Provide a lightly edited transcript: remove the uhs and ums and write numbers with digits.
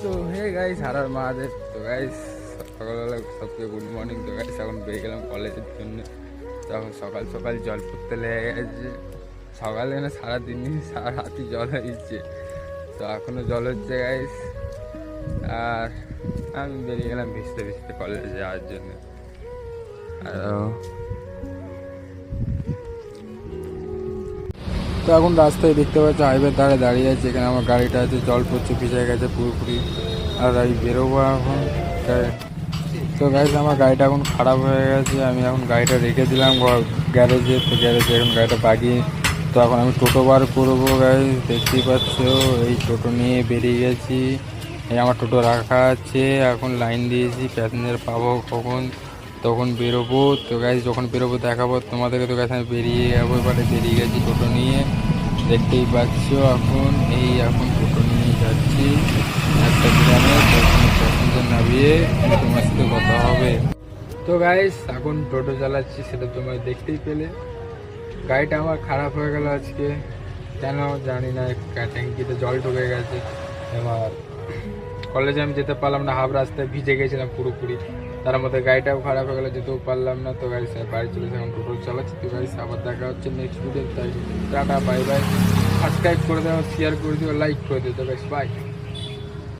তো hey guys হারার মহাদেব। তো গাইস সকালবেলা সবকে গুড মর্নিং। তো গাইস এখন বেরিয়ে গেলাম কলেজের জন্য। তো এখন সকাল সকাল জল পড়তে লেগে গেছে। সকালে না সারাদিনই সারা রাতি জল হয়েছে। তো এখনও জল হচ্ছে গাইস। আর আমি বেরিয়ে গেলাম ভিজতে ভিজতে কলেজে যাওয়ার জন্য। তো এখন রাস্তায় দেখতে পাচ্ছি হাইওয়ের ধারে দাঁড়িয়ে আছে। এখানে আমার গাড়িটা আছে, জল পড়ছে, ভিজে গেছে পুরোপুরি। আর আমি বেরোবো এখন। তো গাইজ আমার গাড়িটা এখন খারাপ হয়ে গেছে। আমি এখন গাড়িটা রেখে দিলাম গ্যারেজে। তো গ্যারেজে এখন গাড়িটা বাগিয়ে তো এখন আমি টোটো বার করবো। গাইজ দেখতেই পাচ্ছ এই টোটো নিয়ে বেরিয়ে গেছি। এই আমার টোটো রাখা আছে, এখন লাইন দিয়েছি, প্যাসেঞ্জার পাবো কখন তখন বেরোবো। তো গাইজ যখন বেরোবো দেখাবো তোমাদেরকে। তো গাইজ আমি বেরিয়ে যাবো, এবারে বেরিয়ে গেছি টোটো নিয়ে, দেখতেই পাচ্ছ। এখন টোটো নিয়ে যাচ্ছি একটা গ্রামে। প্যাসেঞ্জার নামিয়ে তোমার সাথে কথা হবে। তো গাইজ এখন টোটো চালাচ্ছি, সেটা তোমরা দেখতেই পেলে। গাড়িটা আমার খারাপ হয়ে গেল আজকে, কেন জানি না। ট্যাঙ্কিতে জল ঢুকে গেছে। এবার কলেজে আমি যেতে পারলাম না, হাফ রাস্তায় ভিজে গেছিলাম পুরোপুরি। তার মধ্যে গাড়িটাও খারাপ হয়ে গেলো, যেতেও পারলাম না। তো গাড়ি বাড়ি চলেছে, এখন টোটো চালাচ্ছি। তো গাড়ি আবার দেখা হচ্ছে নেক্সট ভিডিও। তাই টাটা বাই বাই। সাবস্ক্রাইব করে দেওয়া, শেয়ার করে দিও, লাইক করে দিও। তো গাইস বাই।